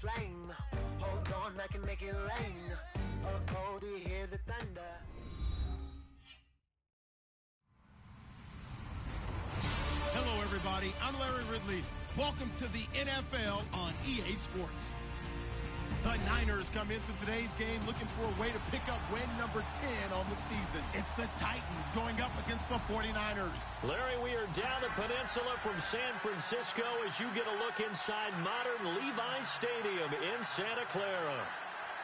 flame. Hold on, I can make it rain. Oh, do you hear the thunder? Hello, everybody. I'm Larry Ridley. Welcome to the NFL on EA Sports. The Niners come into today's game looking for a way to pick up win number 10 on the season. It's the Titans going up against the 49ers. Larry, we are down the peninsula from San Francisco as you get a look inside modern Levi's Stadium in Santa Clara.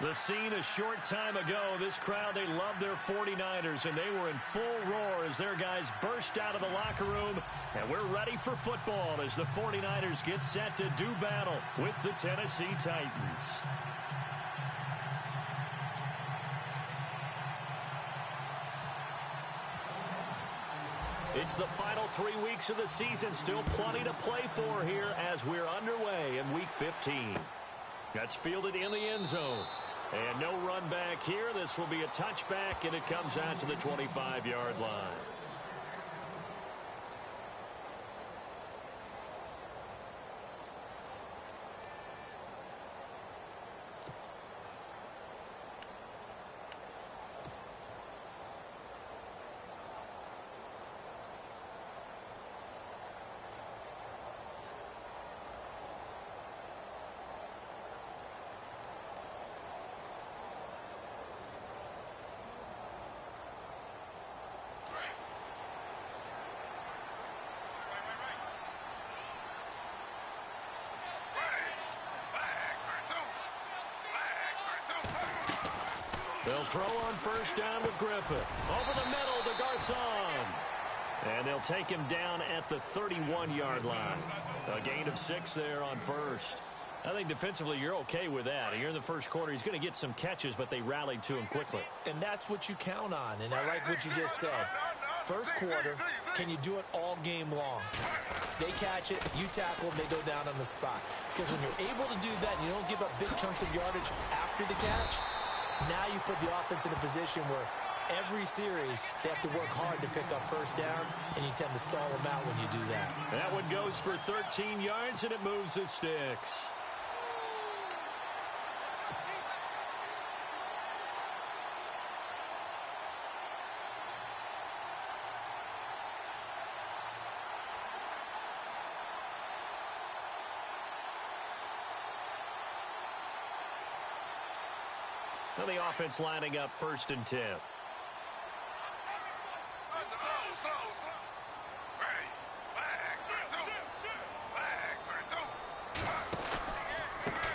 The scene a short time ago, this crowd, they love their 49ers, and they were in full roar as their guys burst out of the locker room. And we're ready for football as the 49ers get set to do battle with the Tennessee Titans. It's the final 3 weeks of the season, still plenty to play for here as we're underway in Week 15. That's fielded in the end zone. And no run back here. This will be a touchback, and it comes out to the 25-yard line. They'll throw on first down with Griffin. Over the middle to Garcon. And they'll take him down at the 31-yard line. A gain of 6 there on first. I think defensively you're okay with that. Here in the first quarter, he's going to get some catches, but they rallied to him quickly. And that's what you count on, and I like what you just said. First quarter, can you do it all game long? They catch it, you tackle, and they go down on the spot. Because when you're able to do that and you don't give up big chunks of yardage after the catch, now you put the offense in a position where every series they have to work hard to pick up first downs, and you tend to stall them out when you do that. That one goes for 13 yards, and it moves the sticks. Now the offense lining up 1st and 10.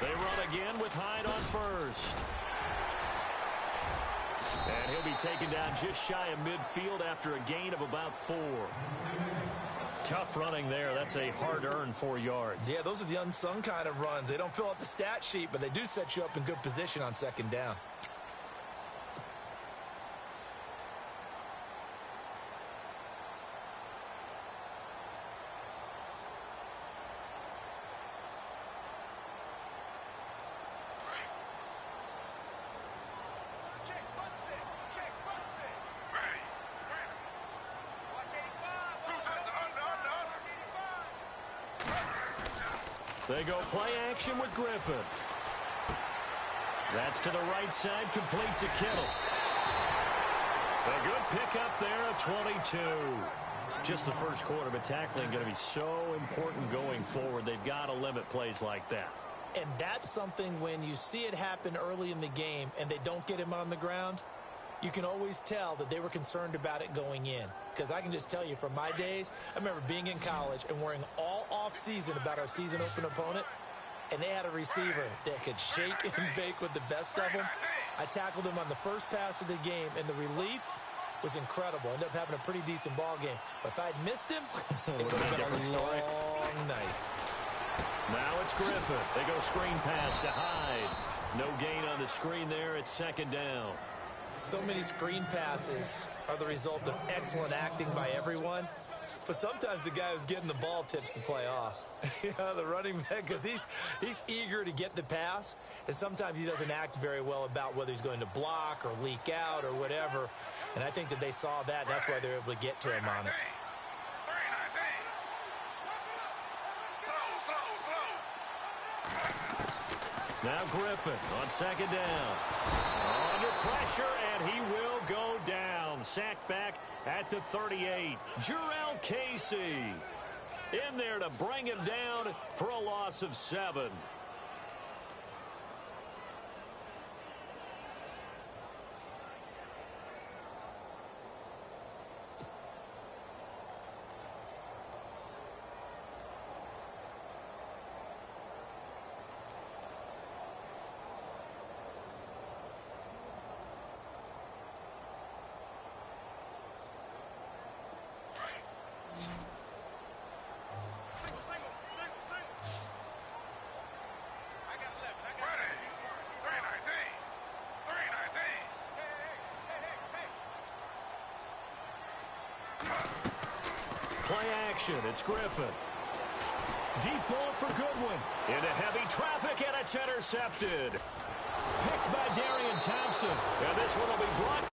They run again with Hyde on first. And he'll be taken down just shy of midfield after a gain of about 4. Tough running there. That's a hard-earned 4 yards. Yeah, those are the unsung kind of runs. They don't fill up the stat sheet, but they do set you up in good position on 2nd down. They go play action with Griffin. That's to the right side, complete to Kittle. A good pickup there at 22. Just the first quarter, but tackling going to be so important going forward. They've got to limit plays like that. And that's something when you see it happen early in the game and they don't get him on the ground, you can always tell that they were concerned about it going in. Because I can just tell you from my days, I remember being in college and worrying all off-season about our season open opponent, and they had a receiver that could shake and bake with the best of them. I tackled him on the first pass of the game, and the relief was incredible. Ended up having a pretty decent ball game. But if I'd missed him, it would have been a long night. Now it's Griffin. They go screen pass to Hyde. No gain on the screen there. It's 2nd down. So many screen passes are the result of excellent acting by everyone. But sometimes the guy who's getting the ball tips the play off. The running back, because he's eager to get the pass, and sometimes he doesn't act very well about whether he's going to block or leak out or whatever. And I think that they saw that, and that's why they were able to get to him on it. Now Griffin on second down. Under pressure, and he will go down. Sacked back at the 38. Jarrell Casey in there to bring him down for a loss of 7. Play action. It's Griffin. Deep ball for Goodwin. Into heavy traffic, and it's intercepted. Picked by Darian Thompson. And this one will be blocked.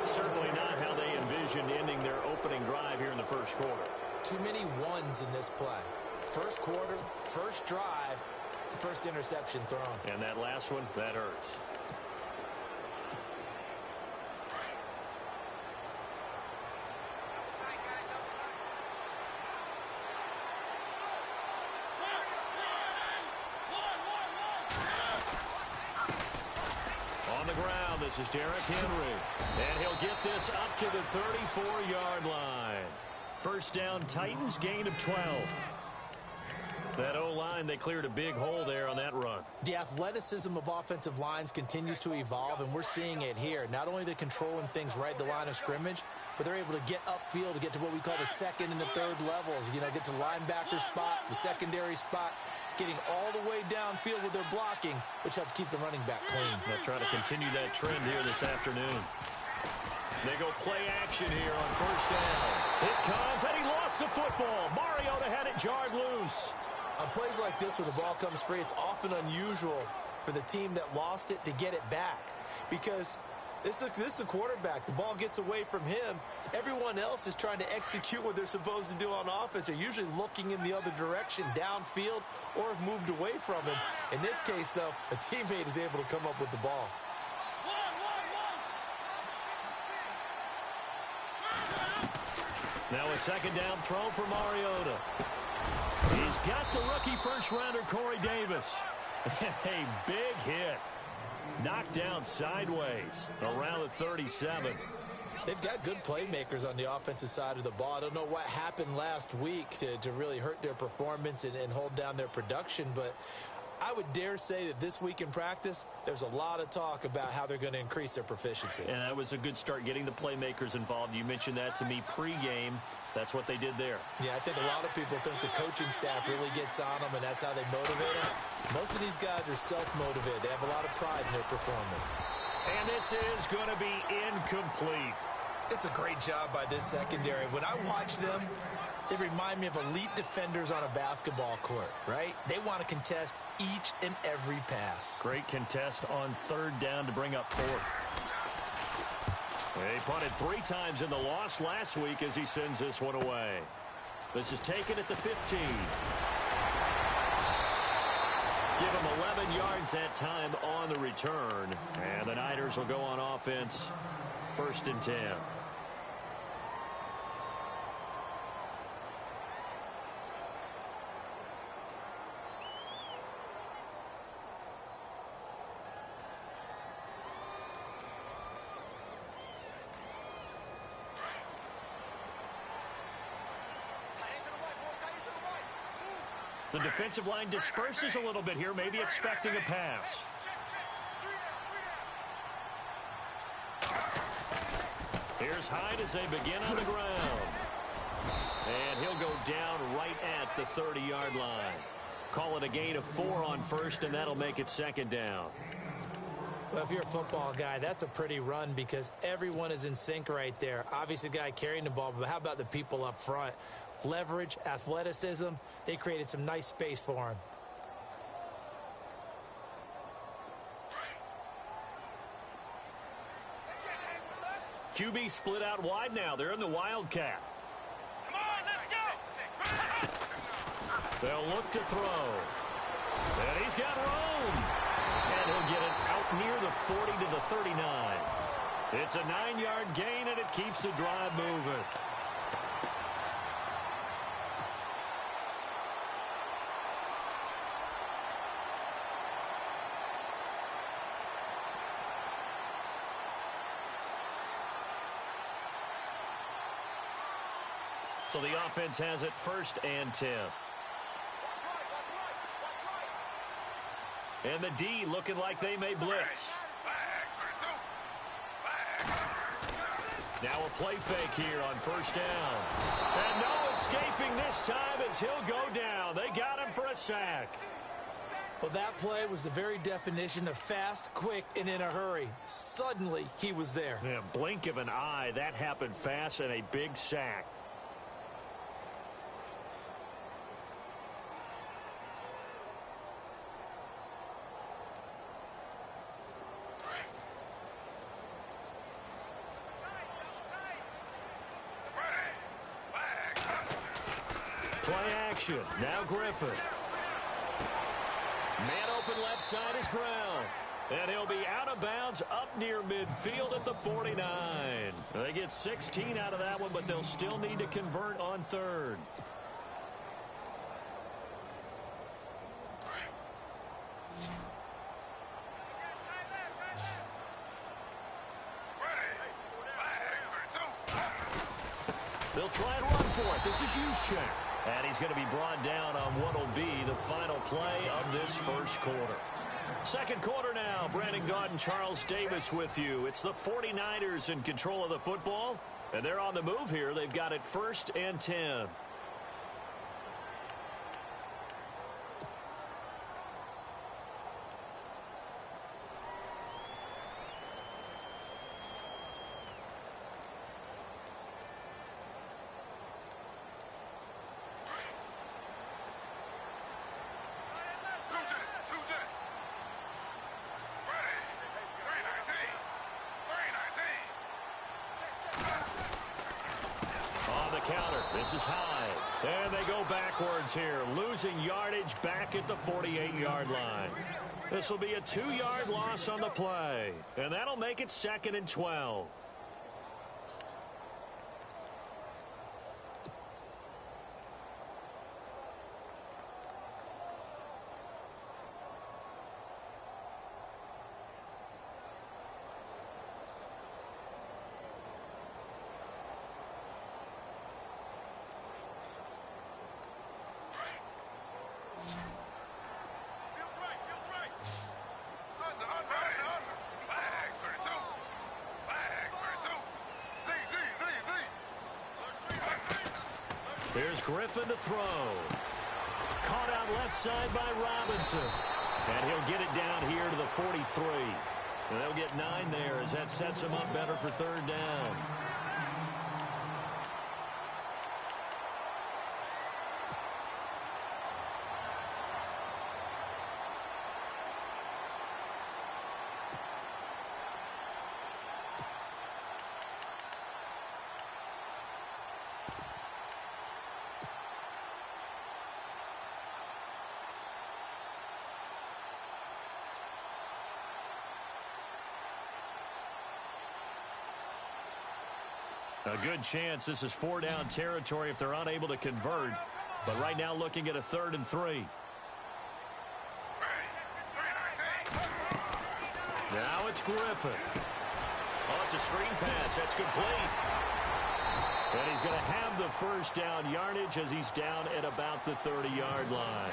Certainly not how they envisioned ending their opening drive here in the first quarter. Too many ones in this play. First quarter, first drive, first interception thrown. And that last one, that hurts. This is Derrick Henry, and he'll get this up to the 34-yard line. First down, Titans, gain of 12. That O-line, they cleared a big hole there on that run. The athleticism of offensive lines continues to evolve, and we're seeing it here. Not only they're controlling things right at the line of scrimmage, but they're able to get upfield to get to what we call the second and the third levels. You know, get to linebacker spot, the secondary spot, getting all the way downfield with their blocking, which helps keep the running back clean. They'll try to continue that trend here this afternoon. They go play action here on first down. It comes, and he lost the football. Mariota had it jarred loose. On plays like this where the ball comes free, it's often unusual for the team that lost it to get it back, because this is the quarterback. The ball gets away from him. Everyone else is trying to execute what they're supposed to do on offense. They're usually looking in the other direction, downfield, or have moved away from him. In this case, though, a teammate is able to come up with the ball. Now a second down throw for Mariota. He's got the rookie first-rounder Corey Davis. A big hit. Knocked down sideways around the 37. They've got good playmakers on the offensive side of the ball. I don't know what happened last week to really hurt their performance and hold down their production, but I would dare say that this week in practice, there's a lot of talk about how they're going to increase their proficiency. And that was a good start, getting the playmakers involved. You mentioned that to me pregame. That's what they did there. Yeah, I think a lot of people think the coaching staff really gets on them, and that's how they motivate them. Most of these guys are self-motivated. They have a lot of pride in their performance. And this is going to be incomplete. It's a great job by this secondary. When I watch them, they remind me of elite defenders on a basketball court, right? They want to contest each and every pass. Great contest on third down to bring up fourth. They punted 3 times in the loss last week as he sends this one away. This is taken at the 15. Give him 11 yards that time on the return. And the Niners will go on offense, 1st and 10. The defensive line disperses a little bit here, maybe expecting a pass. Here's Hyde as they begin on the ground. And he'll go down right at the 30-yard line. Call it a gain of 4 on first, and that'll make it 2nd down. Well, if you're a football guy, that's a pretty run because everyone is in sync right there. Obviously, the guy carrying the ball, but how about the people up front? Leverage, athleticism, they created some nice space for him. QB split out wide now. They're in the Wildcat. Come on, let's go! They'll look to throw. And he's got room. And he'll get it out near the 40 to the 39. It's a 9-yard gain, and it keeps the drive moving. So the offense has it 1st and 10. And the D looking like they may blitz. Now a play fake here on 1st down. And no escaping this time as he'll go down. They got him for a sack. Well, that play was the very definition of fast, quick, and in a hurry. Suddenly, he was there. Yeah, blink of an eye. That happened fast and a big sack. Play action. Now Griffin. Man open left side is Brown. And he'll be out of bounds up near midfield at the 49. They get 16 out of that one, but they'll still need to convert on 3rd. They'll try and run for it. This is Juszczyk. And he's going to be brought down on what will be the final play of this 1st quarter. 2nd quarter now. Brandon Gaudin, Charles Davis with you. It's the 49ers in control of the football. And they're on the move here. They've got it 1st and 10. Counter. This is high. And they go backwards here, losing yardage back at the 48-yard line. This will be a 2-yard loss on the play, and that'll make it 2nd and 12. Here's Griffin to throw. Caught out left side by Robinson. And he'll get it down here to the 43. And they'll get 9 there as that sets him up better for 3rd down. A good chance this is 4-down territory if they're unable to convert. But right now looking at a 3rd and 3. Now it's Griffin. Oh, it's a screen pass. That's complete. And he's going to have the 1st down yardage as he's down at about the 30-yard line.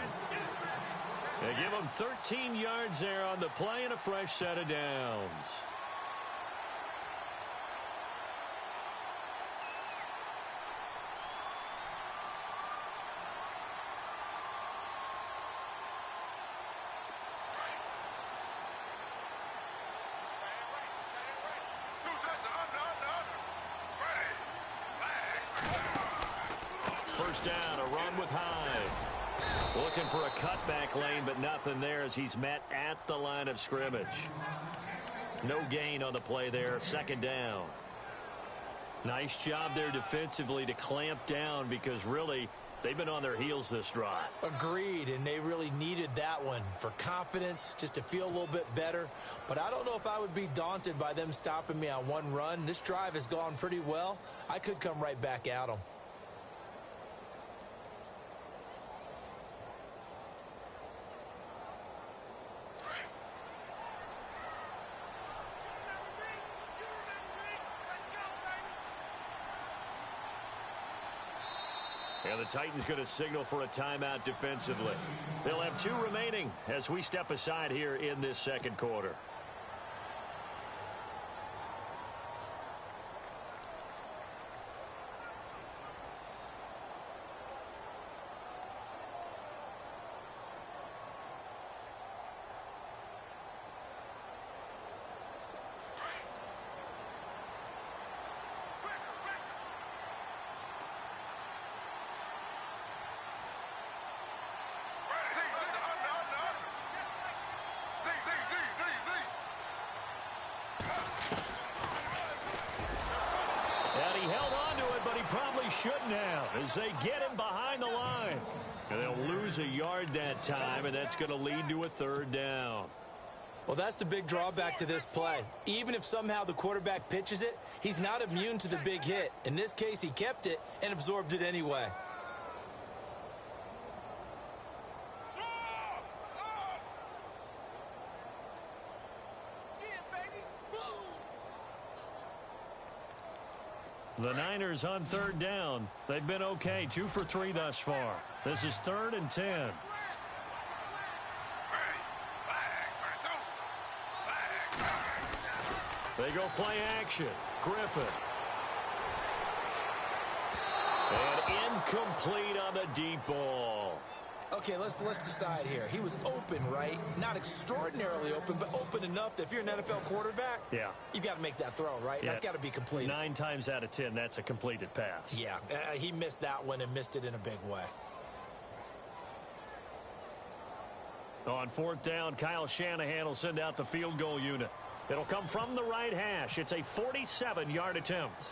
They give him 13 yards there on the play and a fresh set of downs. First down, a run with Hyde. Looking for a cutback lane, but nothing there as he's met at the line of scrimmage. No gain on the play there, 2nd down. Nice job there defensively to clamp down because really they've been on their heels this drive. Agreed, and they really needed that one for confidence, just to feel a little bit better. But I don't know if I would be daunted by them stopping me on one run. This drive has gone pretty well. I could come right back at them. And the Titans going to signal for a timeout defensively. They'll have 2 remaining as we step aside here in this second quarter. Shouldn't have as they get him behind the line. And they'll lose a yard that time, and that's going to lead to a 3rd down. Well, that's the big drawback to this play. Even if somehow the quarterback pitches it, he's not immune to the big hit. In this case, he kept it and absorbed it anyway. The Niners on 3rd down. They've been okay, 2 for 3 thus far. This is 3rd and 10. They go play action. Griffin. And incomplete on the deep ball. Okay, let's decide here. He was open, right? Not extraordinarily open, but open enough that if you're an NFL quarterback, yeah, you've got to make that throw, right? Yeah. That's got to be completed. 9 times out of 10, that's a completed pass. Yeah, he missed that one and missed it in a big way. On 4th down, Kyle Shanahan will send out the field goal unit. It'll come from the right hash. It's a 47-yard attempt.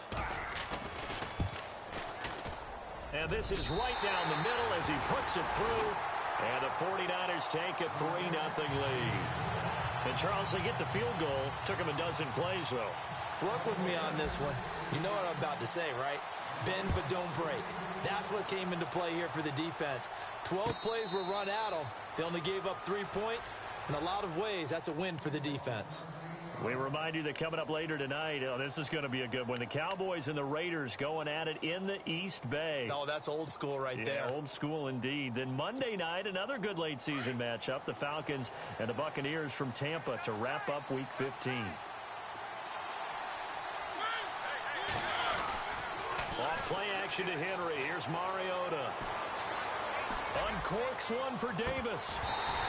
And this is right down the middle as he puts it through. And the 49ers take a 3-0 lead. And, Charles, they get the field goal. Took him a dozen plays, though. Work with me on this one. You know what I'm about to say, right? Bend but don't break. That's what came into play here for the defense. 12 plays were run at them. They only gave up 3 points. In a lot of ways, that's a win for the defense. We remind you that coming up later tonight, this is going to be a good one. The Cowboys and the Raiders going at it in the East Bay. Oh, that's old school right there. Old school indeed. Then Monday night, another good late season matchup. The Falcons and the Buccaneers from Tampa to wrap up Week 15. Off play action to Henry. Here's Mariota. Uncorks one for Davis.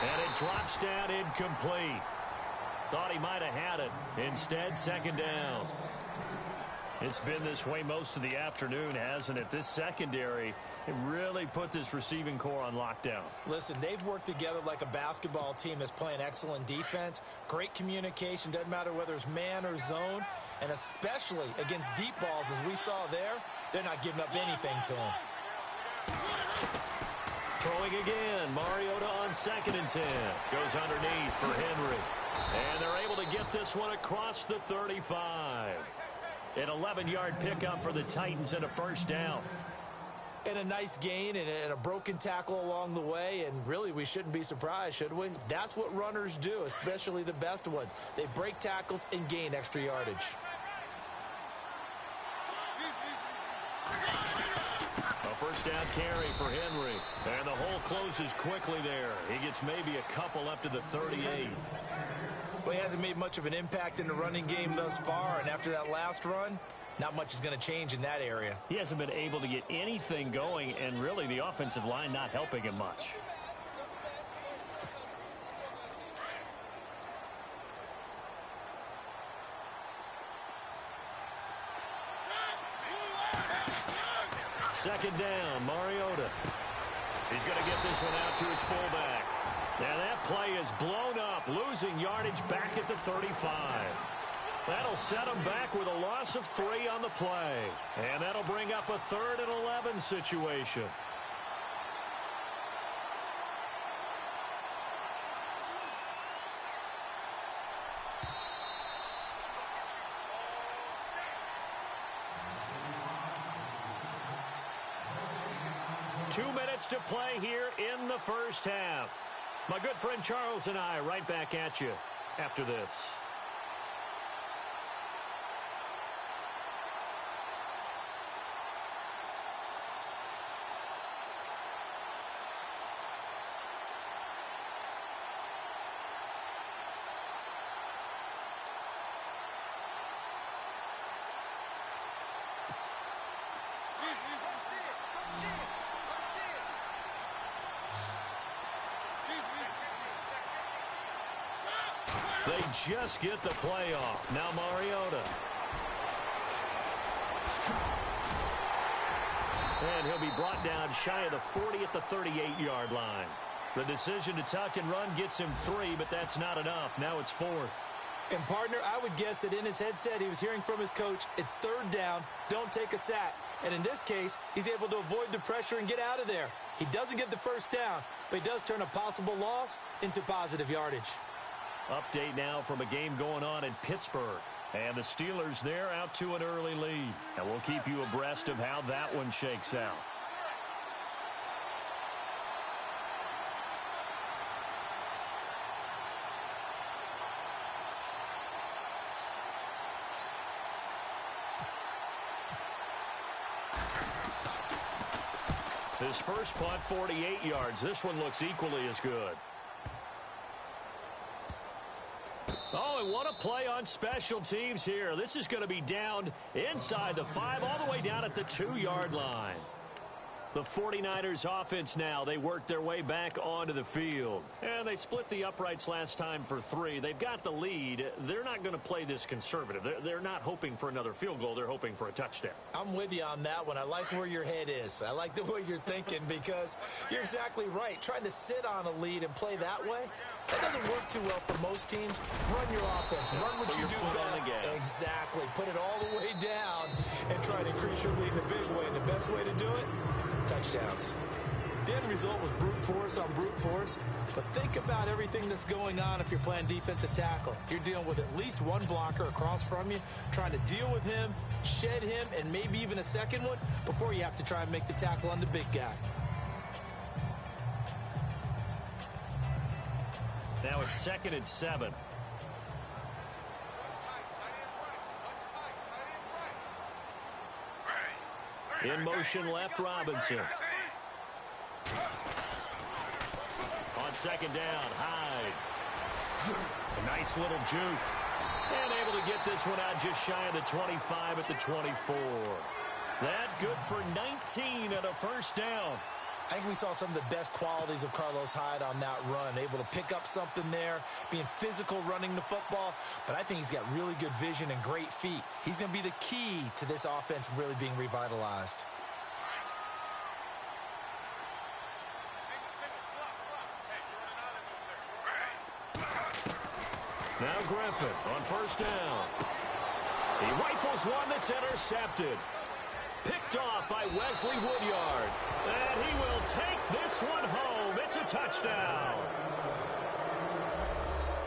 And it drops down incomplete. Thought he might have had it. Instead, 2nd down. It's been this way most of the afternoon, hasn't it? This secondary, it really put this receiving core on lockdown. Listen, they've worked together like a basketball team that's playing excellent defense. Great communication. Doesn't matter whether it's man or zone. And especially against deep balls, as we saw there, they're not giving up anything to them. Throwing again. Mariota on 2nd and 10. Goes underneath for Henry. And they're able to get this one across the 35. An 11-yard pickup for the Titans and a 1st down. And a nice gain and a broken tackle along the way. And really, we shouldn't be surprised, should we? That's what runners do, especially the best ones. They break tackles and gain extra yardage. A 1st down carry for Henry. And the hole closes quickly there. He gets maybe a couple up to the 38. Well, he hasn't made much of an impact in the running game thus far, and after that last run, not much is going to change in that area. He hasn't been able to get anything going, and really the offensive line not helping him much. Second down, Mariota. He's going to get this one out to his fullback. And that play is blown up, losing yardage back at the 35. That'll set them back with a loss of 3 on the play. And that'll bring up a 3rd and 11 situation. Two minutes to play here in the first half. My good friend Charles and I right back at you after this. They just get the play off. Now Mariota. And he'll be brought down shy of the 40 at the 38-yard line. The decision to tuck and run gets him 3, but that's not enough. Now it's 4th. And, partner, I would guess that in his headset he was hearing from his coach, it's 3rd down, don't take a sack. And in this case, he's able to avoid the pressure and get out of there. He doesn't get the first down, but he does turn a possible loss into positive yardage. Update now from a game going on in Pittsburgh. And the Steelers, they're out to an early lead. And we'll keep you abreast of how that one shakes out. His first punt, 48 yards. This one looks equally as good. Oh, and what a play on special teams here. This is going to be down inside the 5, all the way down at the 2-yard line. The 49ers offense now, they work their way back onto the field. And they split the uprights last time for 3. They've got the lead. They're not going to play this conservative. They're not hoping for another field goal. They're hoping for a touchdown. I'm with you on that one. I like where your head is. I like the way you're thinking because you're exactly right. Trying to sit on a lead and play that way, that doesn't work too well for most teams. Run your offense. Run what you do best. Exactly. Put it all the way down and try to increase your lead in a big way. And the best way to do it, touchdowns. The end result was brute force on brute force, but think about everything that's going on if you're playing defensive tackle. You're dealing with at least one blocker across from you, trying to deal with him, shed him, and maybe even a second one before you have to try and make the tackle on the big guy. Now it's 2nd and 7. In motion left, Robinson. On 2nd down, Hyde. A nice little juke. And able to get this one out just shy of the 25 at the 24. That good for 19 and a first down. I think we saw some of the best qualities of Carlos Hyde on that run. Able to pick up something there, being physical running the football. But I think he's got really good vision and great feet. He's going to be the key to this offense really being revitalized. Now Griffin on first down. He rifles one that's intercepted. Picked off by Wesley Woodyard. And he will take this one home. It's a touchdown.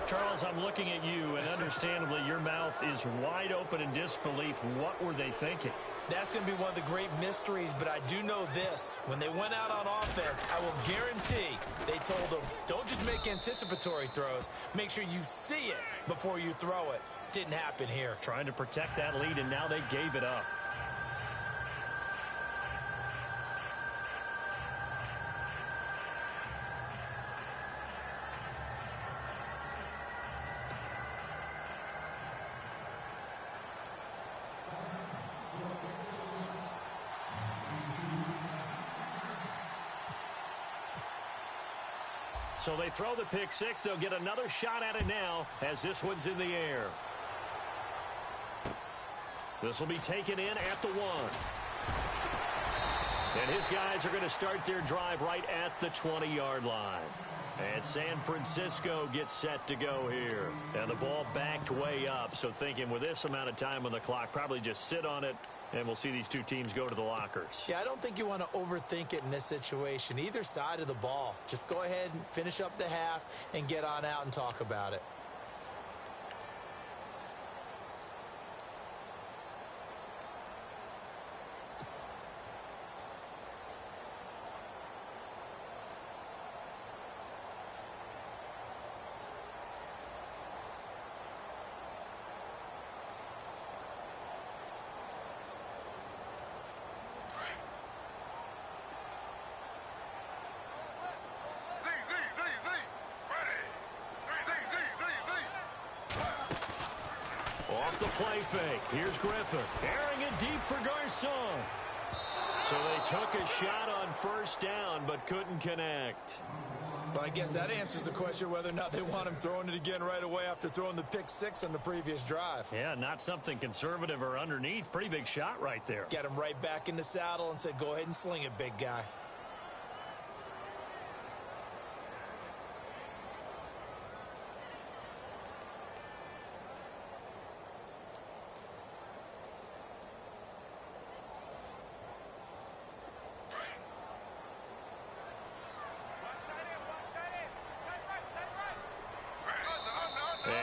Charles, I'm looking at you, and understandably, your mouth is wide open in disbelief. What were they thinking? That's going to be one of the great mysteries, but I do know this. When they went out on offense, I will guarantee they told them, don't just make anticipatory throws. Make sure you see it before you throw it. Didn't happen here. Trying to protect that lead, and now they gave it up. So they throw the pick six. They'll get another shot at it now as this one's in the air. This will be taken in at the 1. And his guys are going to start their drive right at the 20-yard line. And San Francisco gets set to go here. And the ball backed way up. So thinking with this amount of time on the clock, probably just sit on it, and we'll see these two teams go to the lockers. Yeah, I don't think you want to overthink it in this situation. Either side of the ball. Just go ahead and finish up the half and get on out and talk about it. Off the play fake. Here's Griffin. Airing it deep for Garcon. So they took a shot on first down, but couldn't connect. Well, I guess that answers the question whether or not they want him throwing it again right away after throwing the pick six on the previous drive. Yeah, not something conservative or underneath. Pretty big shot right there. Get him right back in the saddle and say, go ahead and sling it, big guy.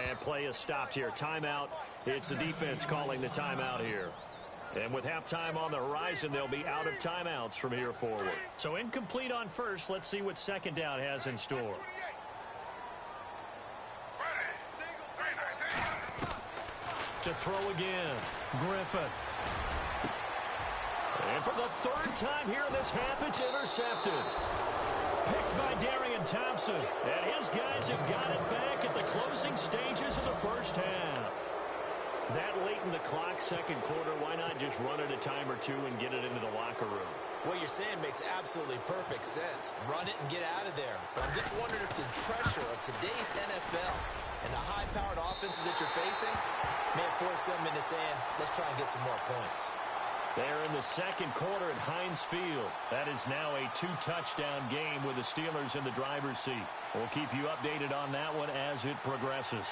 And play is stopped here. Timeout. It's the defense calling the timeout here. And with halftime on the horizon, they'll be out of timeouts from here forward. So incomplete on first. Let's see what second down has in store. To throw again. Griffin. And for the third time here in this half, it's intercepted. Picked by Darian Thompson. And his guys have got it back at the closing stages of the first half. That late in the clock, second quarter, why not just run it a time or two and get it into the locker room? What you're saying makes absolutely perfect sense. Run it and get out of there. But I'm just wondering if the pressure of today's NFL and the high-powered offenses that you're facing may force them into saying, let's try and get some more points. They're in the second quarter at Heinz Field. That is now a 2-touchdown game with the Steelers in the driver's seat. We'll keep you updated on that one as it progresses.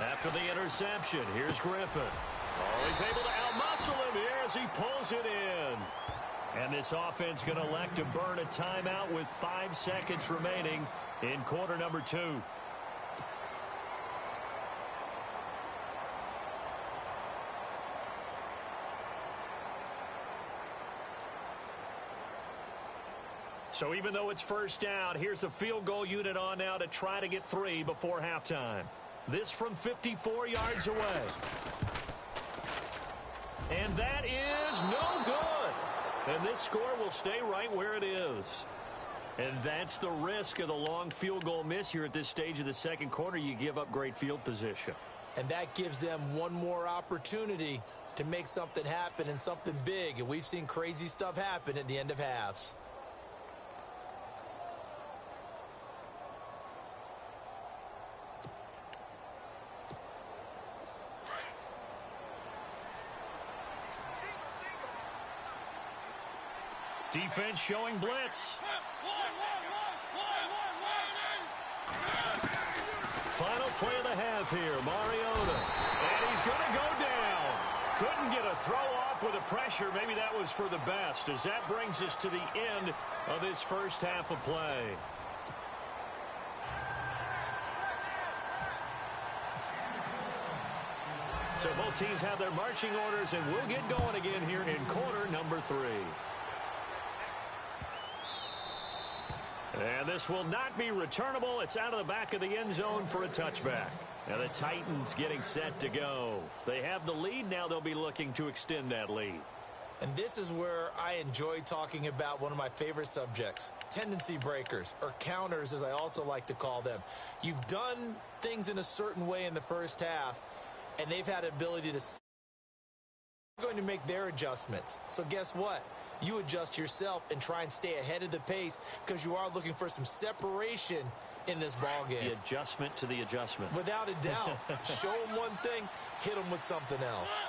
After the interception, here's Griffin. Oh, he's able to outmuscle him here as he pulls it in. And this offense going to elect to burn a timeout with 5 seconds remaining in quarter number 2. So even though it's first down, here's the field goal unit on now to try to get 3 before halftime. This from 54 yards away. And that is no good. And this score will stay right where it is. And that's the risk of the long field goal miss here at this stage of the second quarter. You give up great field position. And that gives them one more opportunity to make something happen and something big. And we've seen crazy stuff happen at the end of halves. Defense showing blitz. Final play of the half here, Mariota. And he's going to go down. Couldn't get a throw off with the pressure. Maybe that was for the best, as that brings us to the end of this first half of play. So both teams have their marching orders, and we'll get going again here in quarter number 3. And this will not be returnable. It's out of the back of the end zone for a touchback. Now the Titans getting set to go. They have the lead. Now they'll be looking to extend that lead. And this is where I enjoy talking about one of my favorite subjects, tendency breakers, or counters as I also like to call them. You've done things in a certain way in the first half, and they've had the ability to going to make their adjustments. So guess what? You adjust yourself and try and stay ahead of the pace because you are looking for some separation in this ball game. The adjustment to the adjustment. Without a doubt. Show them one thing, hit them with something else.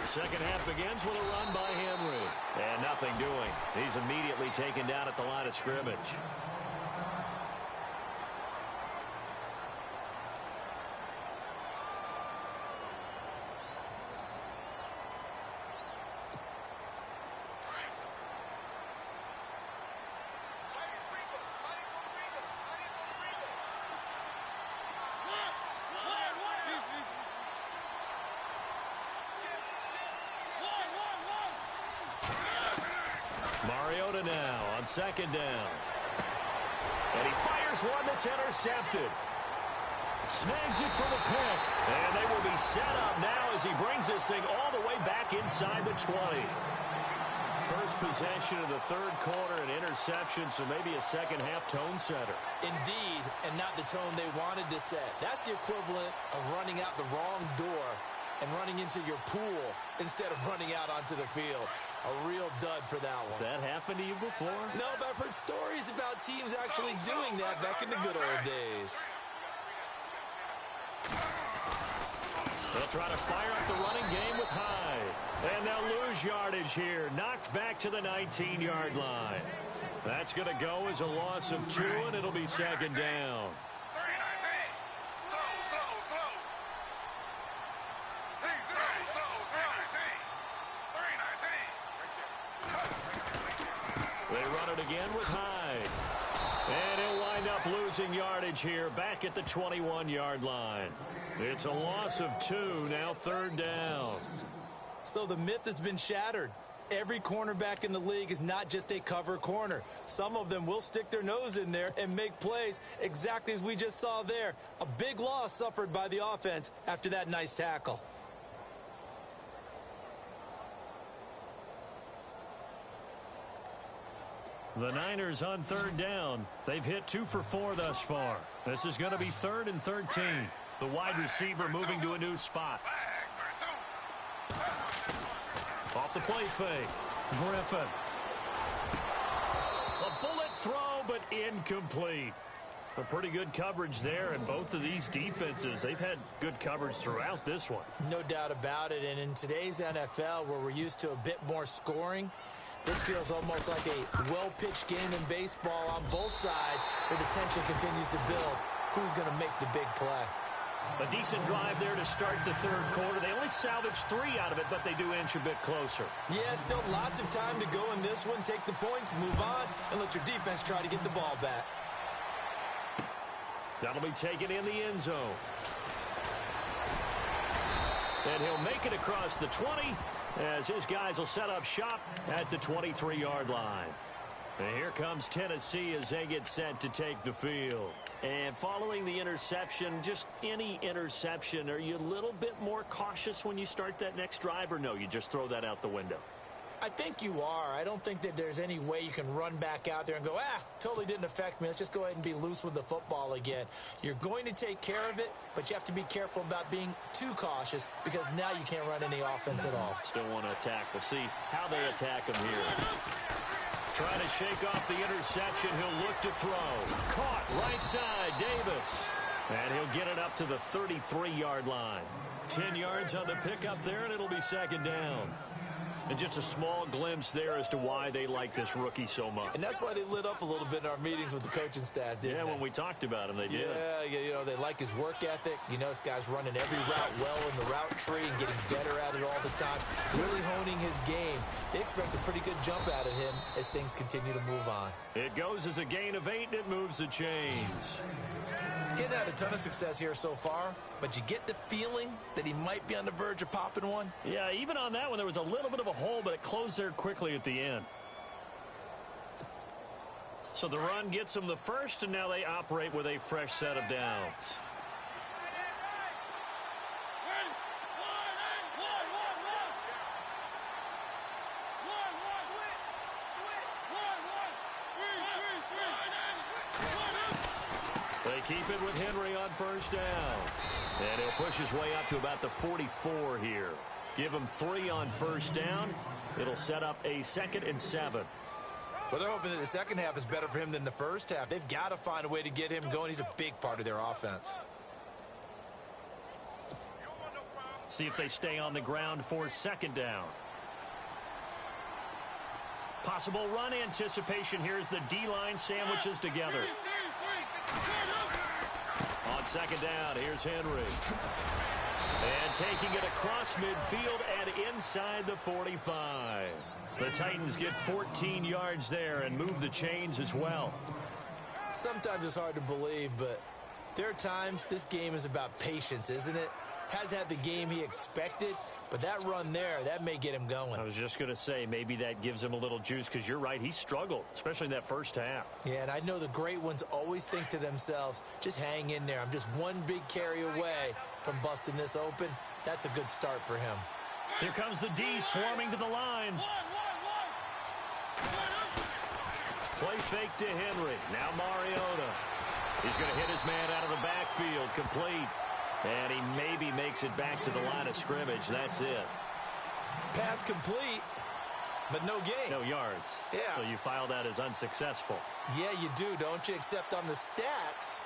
Second half begins with a run by Henry. And nothing doing. He's immediately taken down at the line of scrimmage. Mariota now on second down. And he fires one that's intercepted. Snags it for the pick. And they will be set up now as he brings this thing all the way back inside the 20. First possession of the third quarter, an interception, so maybe a second half tone setter. Indeed, and not the tone they wanted to set. That's the equivalent of running out the wrong door and running into your pool instead of running out onto the field. A real dud for that one. Has that happened to you before? No, but I've heard stories about teams actually doing that back in the good old days. They'll try to fire up the running game with Hyde. And they'll lose yardage here. Knocked back to the 19-yard line. That's going to go as a loss of 2, and it'll be second down. They run it again with Hyde. And he'll wind up losing yardage here back at the 21-yard line. It's a loss of 2, now third down. So the myth has been shattered. Every cornerback in the league is not just a cover corner. Some of them will stick their nose in there and make plays exactly as we just saw there. A big loss suffered by the offense after that nice tackle. The Niners on third down. They've hit 2 for 4 thus far. This is going to be 3rd and 13. The wide receiver moving to a new spot. Off the play fake. Griffin. A bullet throw, but incomplete. A pretty good coverage there, and both of these defenses, they've had good coverage throughout this one. No doubt about it, and in today's NFL, where we're used to a bit more scoring, this feels almost like a well-pitched game in baseball on both sides where the tension continues to build. Who's going to make the big play? A decent drive there to start the third quarter. They only salvaged 3 out of it, but they do inch a bit closer. Yeah, still lots of time to go in this one. Take the points, move on, and let your defense try to get the ball back. That'll be taken in the end zone. And he'll make it across the 20 as his guys will set up shop at the 23-yard line. And here comes Tennessee as they get set to take the field. And following the interception, just any interception, are you a little bit more cautious when you start that next drive, or no, you just throw that out the window? I think you are. I don't think that there's any way you can run back out there and go, totally didn't affect me. Let's just go ahead and be loose with the football again. You're going to take care of it, but you have to be careful about being too cautious because now you can't run any offense at all. Still want to attack. We'll see how they attack him here. Trying to shake off the interception. He'll look to throw. Caught right side, Davis. And he'll get it up to the 33-yard line. 10 yards on the pickup there, and it'll be second down. And just a small glimpse there as to why they like this rookie so much. And that's why they lit up a little bit in our meetings with the coaching staff, didn't they? Yeah, when we talked about him, they did. Yeah, you know, they like his work ethic. You know, this guy's running every route well in the route tree and getting better at it all the time. Really honing his game. They expect a pretty good jump out of him as things continue to move on. It goes as a gain of 8, and it moves the chains. Getting had a ton of success here so far, but you get the feeling that he might be on the verge of popping one. Yeah, even on that one, there was a little bit of a hole, but it closed there quickly at the end. So the run gets them the first, and now they operate with a fresh set of downs. They keep it with Henry on first down. And he'll push his way up to about the 44 here. Give him 3 on first down. It'll set up a 2nd and 7. Well, they're hoping that the second half is better for him than the first half. They've got to find a way to get him going. He's a big part of their offense. See if they stay on the ground for 2nd down. Possible run anticipation. Here's the D-line sandwiches together. On 2nd down, here's Henry. And taking it across midfield and inside the 45. The Titans get 14 yards there and move the chains as well. Sometimes it's hard to believe, but there are times this game is about patience, isn't it? Has had the game he expected, but that run there, that may get him going. I was just going to say, maybe that gives him a little juice, because you're right, he struggled, especially in that first half. Yeah, and I know the great ones always think to themselves, just hang in there. I'm just one big carry away from busting this open. That's a good start for him. Here comes the D swarming to the line. Play fake to Henry. Now Mariota. He's going to hit his man out of the backfield, complete. And he maybe makes it back to the line of scrimmage. That's it. Pass complete, but no gain. No yards. Yeah. So you file that as unsuccessful. Yeah, you do, don't you? Except on the stats,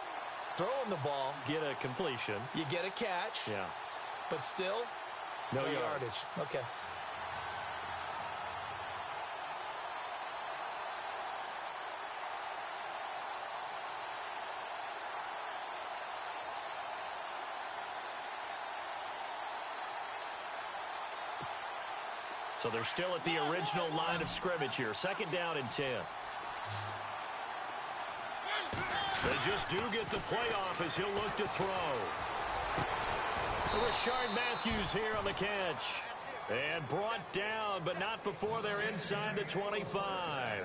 throwing the ball. Get a completion. You get a catch. Yeah. But still, no yardage. Okay. So they're still at the original line of scrimmage here. 2nd down and 10. They just do get the playoff as he'll look to throw. Rashard Matthews here on the catch. And brought down, but not before they're inside the 25.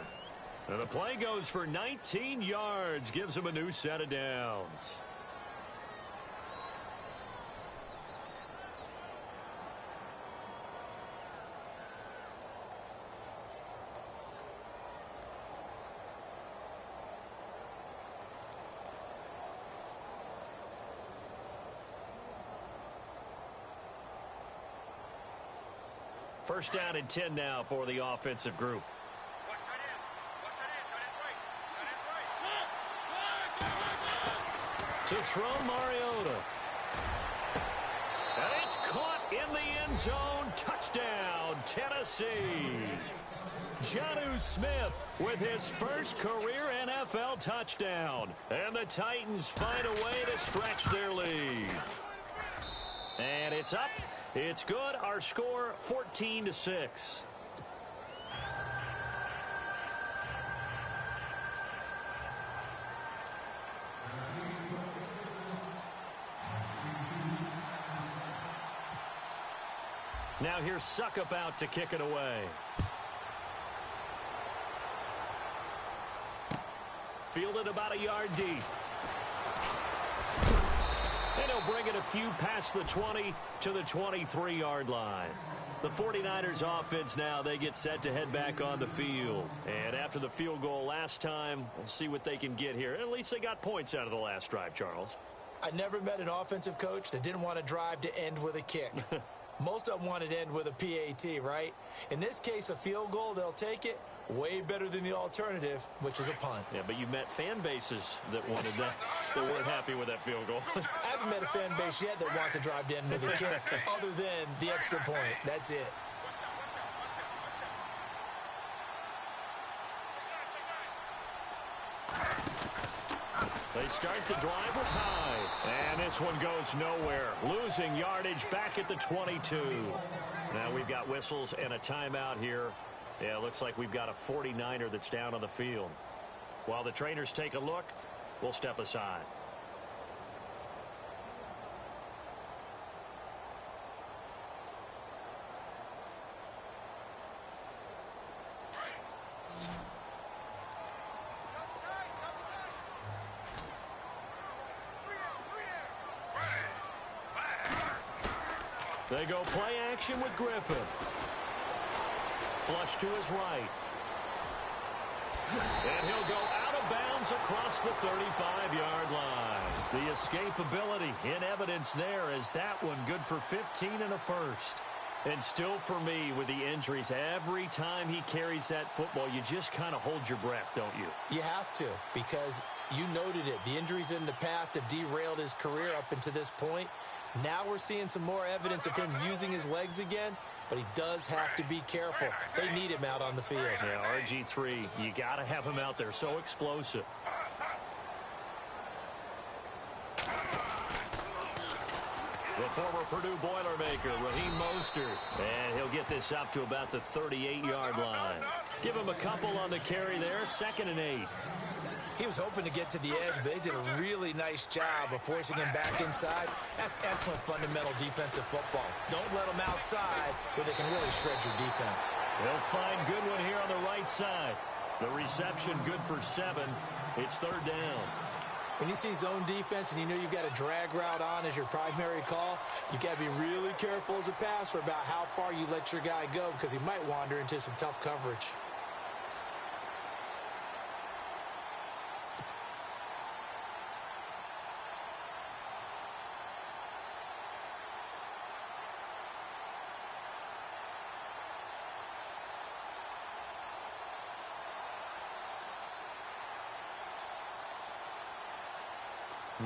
And the play goes for 19 yards. Gives him a new set of downs. First down and 10 now for the offensive group. To throw Mariota. And it's caught in the end zone. Touchdown, Tennessee. Jonnu Smith with his first career NFL touchdown. And the Titans find a way to stretch their lead. And it's up. It's good. Our score, 14-6. Now here's Suckup out to kick it away. Fielded about a yard deep. And he'll bring it a few past the 20 to the 23-yard line. The 49ers offense now, they get set to head back on the field. And after the field goal last time, we'll see what they can get here. At least they got points out of the last drive, Charles. I never met an offensive coach that didn't want to drive to end with a kick. Most of them wanted to end with a PAT, right? In this case, a field goal, they'll take it. Way better than the alternative, which is a punt. Yeah, but you've met fan bases that wanted that, that weren't happy with that field goal. I haven't met a fan base yet that wants to drive to end with a kick, other than the extra point. That's it. They start the drive with high. And this one goes nowhere. Losing yardage back at the 22. Now we've got whistles and a timeout here. Yeah, it looks like we've got a 49er that's down on the field. While the trainers take a look, we'll step aside. They go play action with Griffin. Flush to his right. And he'll go out of bounds across the 35-yard line. The escapability in evidence there as that one good for 15 and a first. And still for me with the injuries, every time he carries that football, you just kind of hold your breath, don't you? You have to, because you noted it. The injuries in the past have derailed his career up until this point. Now we're seeing some more evidence of him using his legs again, but he does have to be careful. They need him out on the field. Yeah, RG3, you got to have him out there. So explosive. The former Purdue Boilermaker, Raheem Mostert. And he'll get this up to about the 38-yard line. Give him a couple on the carry there, 2nd and 8. He was hoping to get to the edge, but they did a really nice job of forcing him back inside. That's excellent fundamental defensive football. Don't let them outside where they can really shred your defense. They'll find Goodwin here on the right side. The reception good for 7. It's 3rd down. When you see zone defense and you know you've got a drag route on as your primary call, you've got to be really careful as a passer about how far you let your guy go because he might wander into some tough coverage.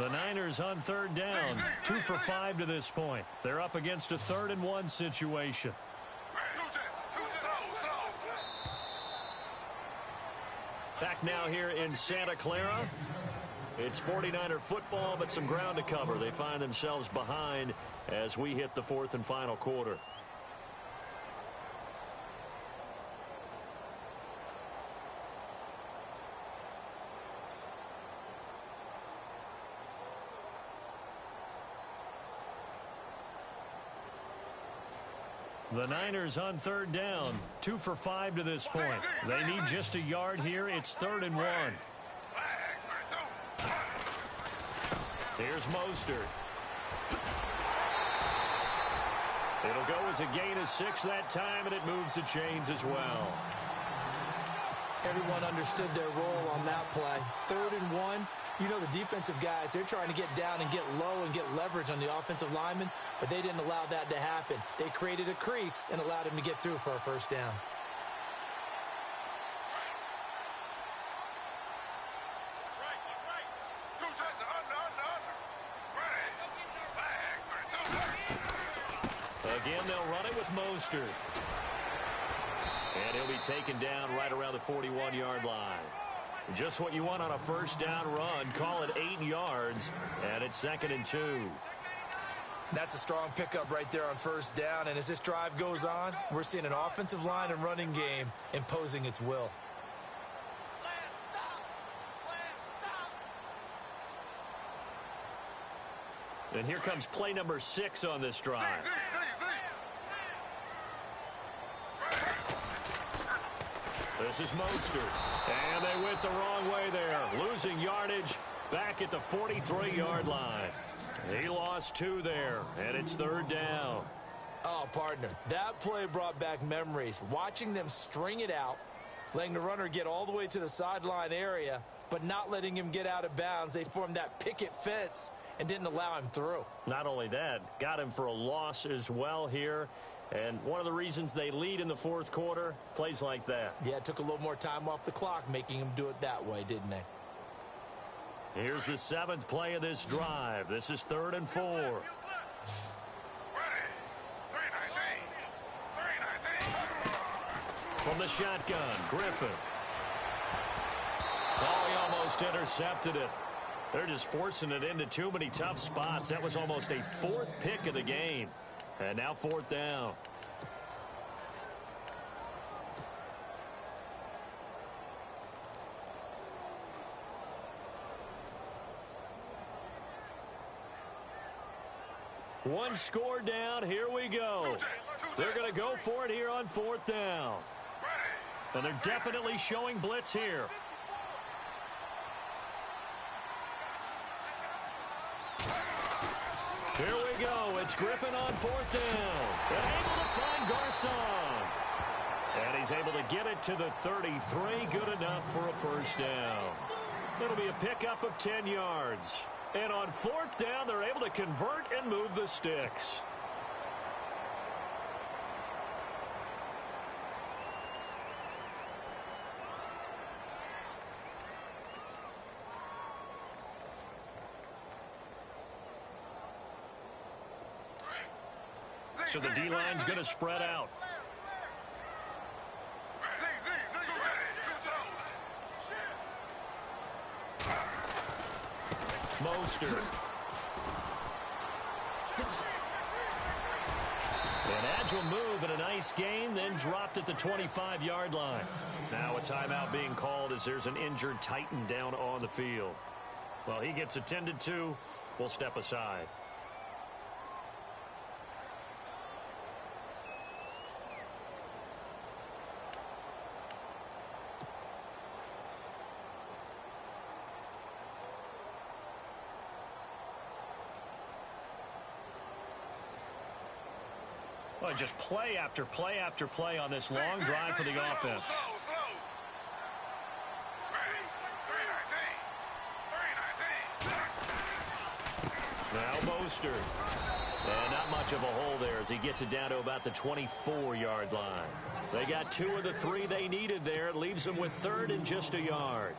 The Niners on 3rd down, 2 for 5 to this point. They're up against a 3rd and 1 situation. Back now here in Santa Clara. It's 49er football, but some ground to cover. They find themselves behind as we hit the 4th and final quarter. The Niners on 3rd down, 2 for 5 to this point. They need just a yard here. It's 3rd and 1. Here's Mostert. It'll go as a gain of 6 that time, and it moves the chains as well. Everyone understood their role on that play. 3rd and 1. You know the defensive guys, they're trying to get down and get low and get leverage on the offensive lineman, but they didn't allow that to happen. They created a crease and allowed him to get through for a 1st down. Again, they'll run it with Mostert. And he'll be taken down right around the 41-yard line. Just what you want on a 1st down run. Call it 8 yards, and it's 2nd and 2. That's a strong pickup right there on 1st down, and as this drive goes on, we're seeing an offensive line and running game imposing its will. And here comes play number 6 on this drive. This is Mostert. And they went the wrong way there. Losing yardage back at the 43-yard line. He lost 2 there, and it's 3rd down. Oh, partner, that play brought back memories. Watching them string it out, letting the runner get all the way to the sideline area, but not letting him get out of bounds. They formed that picket fence and didn't allow him through. Not only that, got him for a loss as well here. And one of the reasons they lead in the 4th quarter, plays like that. Yeah, it took a little more time off the clock, making him do it that way, didn't they? Here's the 7th play of this drive. This is 3rd and 4. From the shotgun, Griffin. Oh, he almost intercepted it. They're just forcing it into too many tough spots. That was almost a 4th pick of the game. And now 4th down. One score down. Here we go. They're going to go for it here on 4th down. And they're definitely showing blitz here. Here we go. It's Griffin on 4th down. And able to find Garcon. And he's able to get it to the 33. Good enough for a first down. It'll be a pickup of 10 yards. And on fourth down, they're able to convert and move the sticks. So the D-line's going to spread out. Mostert. An agile move and a nice gain, then dropped at the 25-yard line. Now a timeout being called as there's an injured Titan down on the field. Well, he gets attended to. We'll step aside. Well, just play after play after play on this long drive for the offense. Now Mostert. And not much of a hole there as he gets it down to about the 24-yard line. They got 2 of the 3 they needed there. It leaves them with 3rd and just a yard.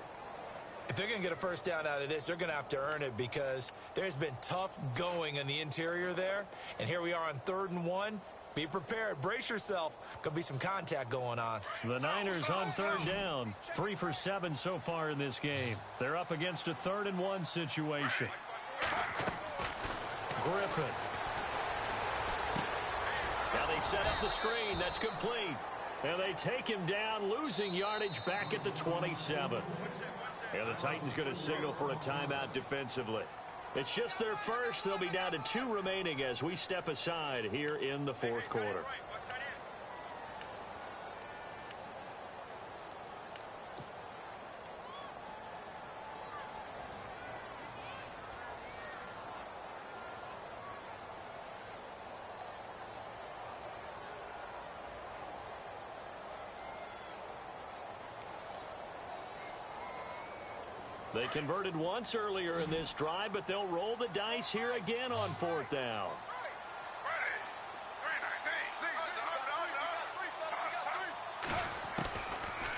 If they're going to get a first down out of this, they're going to have to earn it because there's been tough going in the interior there. And here we are on 3rd and 1. Be prepared. Brace yourself. Could be some contact going on. The Niners on 3rd down. 3 for 7 so far in this game. They're up against a 3rd and 1 situation. Griffin. Now they set up the screen. That's complete. And they take him down, losing yardage back at the 27. And the Titans going to signal for a timeout defensively. It's just their first. They'll be down to 2 remaining as we step aside here in the 4th quarter. They converted once earlier in this drive, but they'll roll the dice here again on 4th down.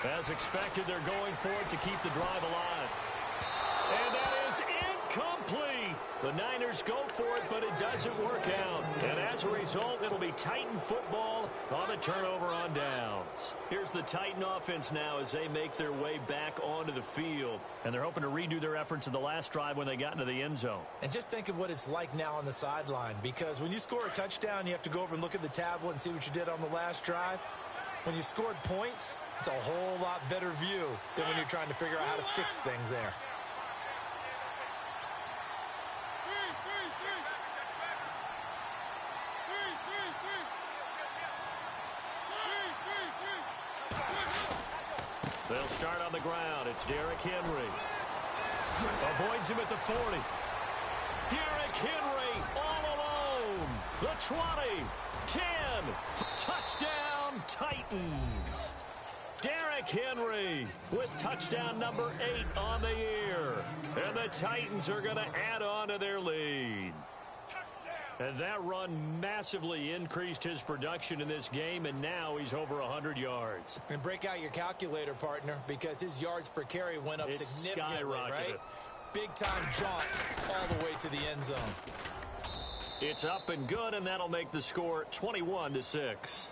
As expected, they're going for it to keep the drive alive. And that is incomplete. The Niners go for it, but it doesn't work out. And as a result, it'll be Titan football on the turnover on downs. Here's the Titan offense now as they make their way back onto the field. And they're hoping to redo their efforts in the last drive when they got into the end zone. And just think of what it's like now on the sideline, because when you score a touchdown, you have to go over and look at the tablet and see what you did on the last drive. When you scored points, it's a whole lot better view than when you're trying to figure out how to fix things there. They'll start on the ground. It's Derrick Henry. Avoids him at the 40. Derrick Henry all alone. The 20, 10, touchdown Titans. Derrick Henry with touchdown number 8 on the year. And the Titans are going to add on to their lead. And that run massively increased his production in this game, and now he's over 100 yards. And break out your calculator, partner, because his yards per carry went up significantly, right? Big-time jaunt all the way to the end zone. It's up and good, and that'll make the score 21-6.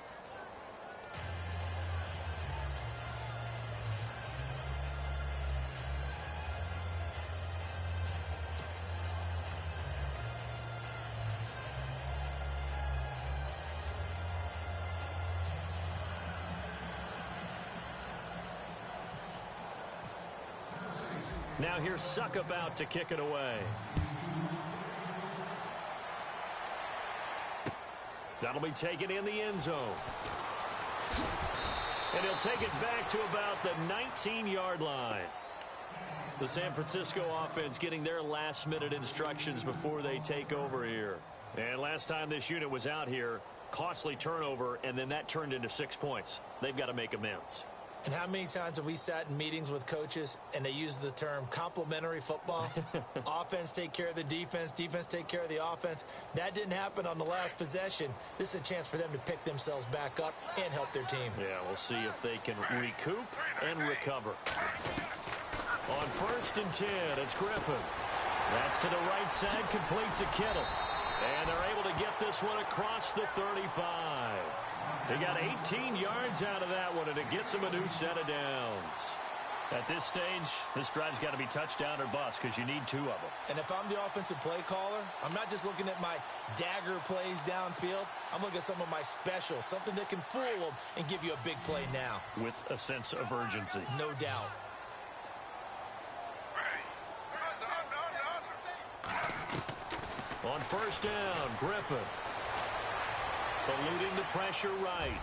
Now here's Suck about to kick it away. That'll be taken in the end zone. And he'll take it back to about the 19-yard line. The San Francisco offense getting their last-minute instructions before they take over here. And last time this unit was out here, costly turnover, and then that turned into 6 points. They've got to make amends. And how many times have we sat in meetings with coaches and they use the term complementary football? Offense take care of the defense, defense take care of the offense. That didn't happen on the last possession. This is a chance for them to pick themselves back up and help their team. Yeah, we'll see if they can recoup and recover. On 1st and 10, it's Griffin. That's to the right side, complete to Kittle. And they're able to get this one across the 35. They got 18 yards out of that one, and it gets them a new set of downs. At this stage, this drive's got to be touchdown or bust because you need 2 of them. And if I'm the offensive play caller, I'm not just looking at my dagger plays downfield. I'm looking at some of my specials, something that can fool them and give you a big play now. With a sense of urgency. No doubt. On 1st down, Griffin. Eluding the pressure right.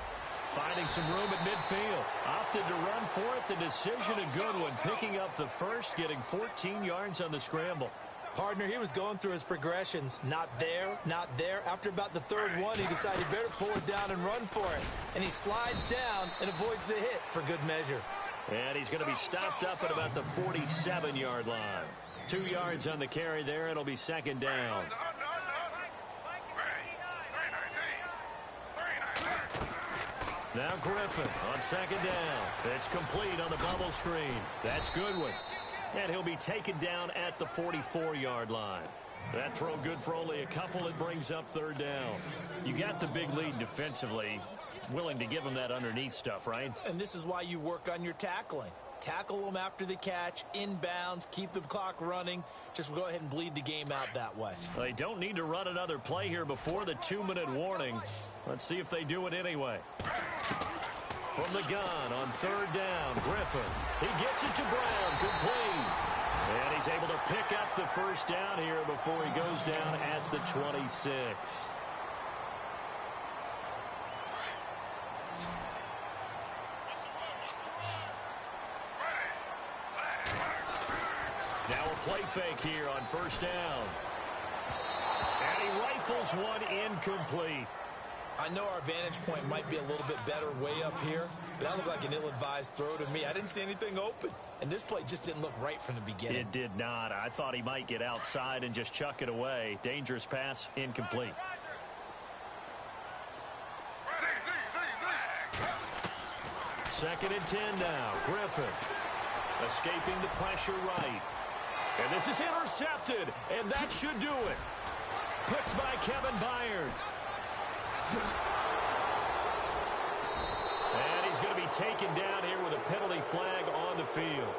Finding some room at midfield. Opted to run for it. The decision a good one. Picking up the first, getting 14 yards on the scramble. Partner, he was going through his progressions. Not there, not there. After about the 3rd one, he decided he better pull it down and run for it. And he slides down and avoids the hit for good measure. And he's going to be stopped up at about the 47-yard line. 2 yards on the carry there. It'll be 2nd down. Now Griffin on 2nd down. It's complete on the bubble screen. That's Goodwin. And he'll be taken down at the 44-yard line. That throw good for only a couple. It brings up 3rd down. You got the big lead defensively. Willing to give him that underneath stuff, right? And this is why you work on your tackling. Tackle them after the catch, inbounds, keep the clock running. Just go ahead and bleed the game out that way. They don't need to run another play here before the 2-minute warning. Let's see if they do it anyway. From the gun on 3rd down, Griffin. He gets it to Brown, complete. And he's able to pick up the 1st down here before he goes down at the 26. Now a play fake here on 1st down. And he rifles one incomplete. I know our vantage point might be a little bit better way up here, but that looked like an ill-advised throw to me. I didn't see anything open, and this play just didn't look right from the beginning. It did not. I thought he might get outside and just chuck it away. Dangerous pass, incomplete. Second and 10 now. Griffin escaping the pressure right. And this is intercepted, and that should do it. Picked by Kevin Byard. And he's going to be taken down here with a penalty flag on the field.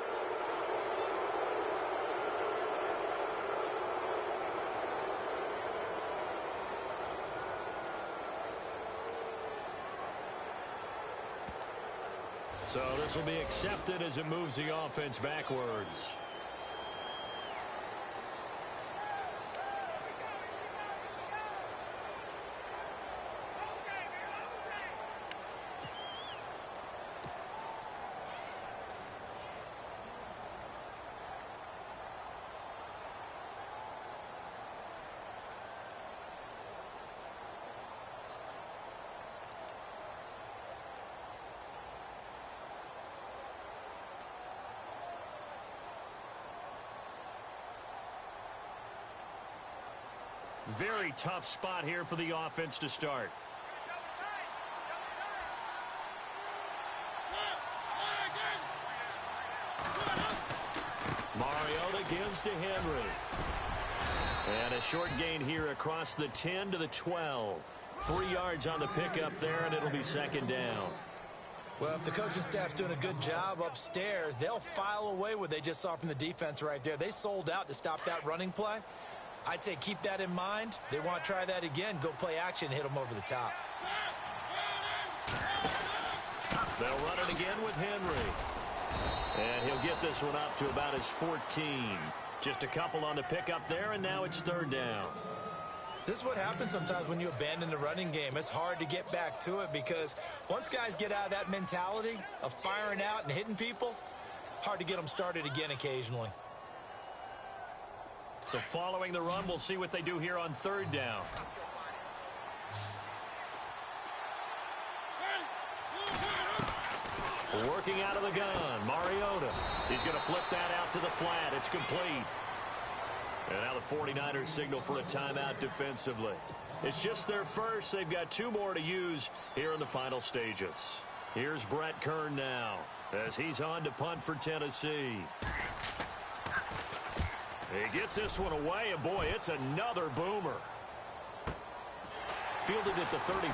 So this will be accepted as it moves the offense backwards. Very tough spot here for the offense to start. Mariota gives to Henry. And a short gain here across the 10 to the 12. 3 yards on the pickup there, and it'll be 2nd down. Well, if the coaching staff's doing a good job upstairs, they'll file away what they just saw from the defense right there. They sold out to stop that running play. I'd say keep that in mind. They want to try that again. Go play action and hit them over the top. They'll run it again with Henry. And he'll get this one up to about his 14. Just a couple on the pickup there, and now it's 3rd down. This is what happens sometimes when you abandon the running game. It's hard to get back to it because once guys get out of that mentality of firing out and hitting people, hard to get them started again occasionally. So following the run, we'll see what they do here on 3rd down. Working out of the gun, Mariota. He's going to flip that out to the flat. It's complete. And now the 49ers signal for a timeout defensively. It's just their first. They've got 2 more to use here in the final stages. Here's Brett Kern now as he's on to punt for Tennessee. He gets this one away, and boy, it's another boomer. Fielded at the 33.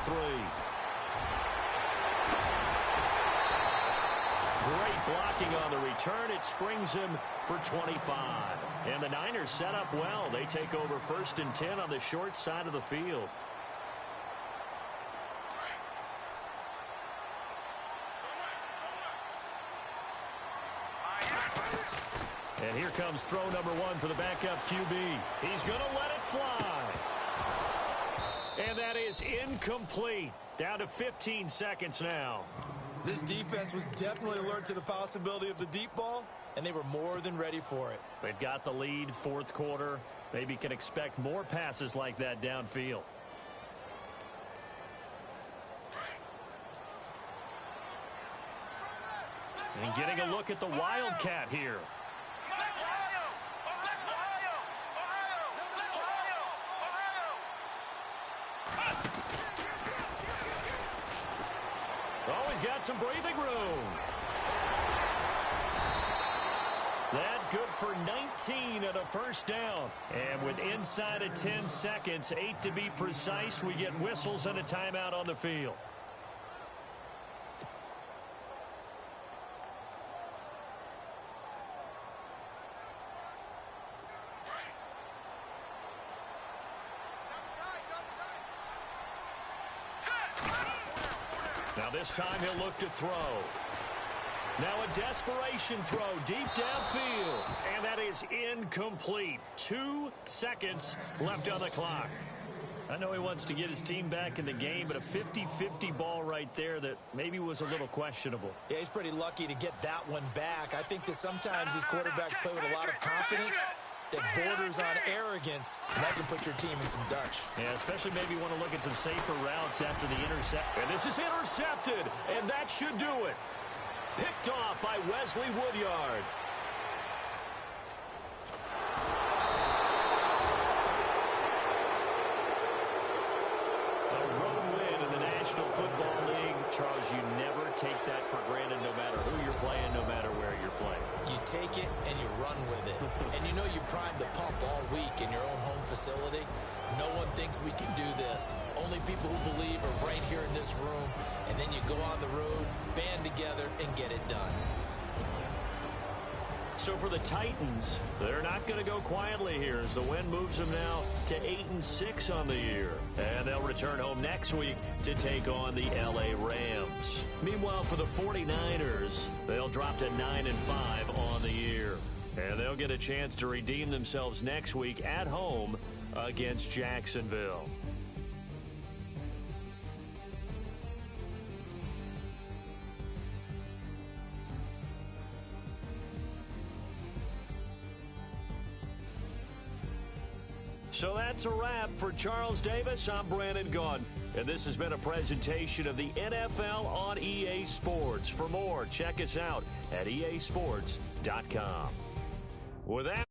Great blocking on the return. It springs him for 25. And the Niners set up well. They take over 1st and 10 on the short side of the field. And here comes throw number 1 for the backup QB. He's going to let it fly. And that is incomplete. Down to 15 seconds now. This defense was definitely alert to the possibility of the deep ball, and they were more than ready for it. They've got the lead, 4th quarter. Maybe can expect more passes like that downfield. And getting a look at the Wildcat here. Oh, he's got some breathing room. That good for 19 and a 1st down. And with inside of 10 seconds, 8 to be precise, we get whistles and a timeout on the field. Now this time he'll look to throw. Now a desperation throw deep downfield. And that is incomplete. 2 seconds left on the clock. I know he wants to get his team back in the game, but a 50-50 ball right there that maybe was a little questionable. Yeah, he's pretty lucky to get that one back. I think that sometimes these quarterbacks play with a lot of confidence that borders on arrogance, and that can put your team in some Dutch. Yeah, especially maybe you want to look at some safer routes after the intercept. And this is intercepted, and that should do it. Picked off by Wesley Woodyard. A road win in the National Football League. Charles, you never take that for granted no matter who you're playing, no matter where you're playing. You take it and you run with it. And you know you primed the pump all week in your own home facility. No one thinks we can do this. Only people who believe are right here in this room. And then you go on the road, band together, and get it done. So for the Titans, they're not going to go quietly here as the win moves them now to 8-6 on the year. And they'll return home next week to take on the LA Rams. Meanwhile, for the 49ers, they'll drop to 9-5 on the year. And they'll get a chance to redeem themselves next week at home against Jacksonville. So that's a wrap. For Charles Davis, I'm Brandon Gaudin. And this has been a presentation of the NFL on EA Sports. For more, check us out at easports.com. With that.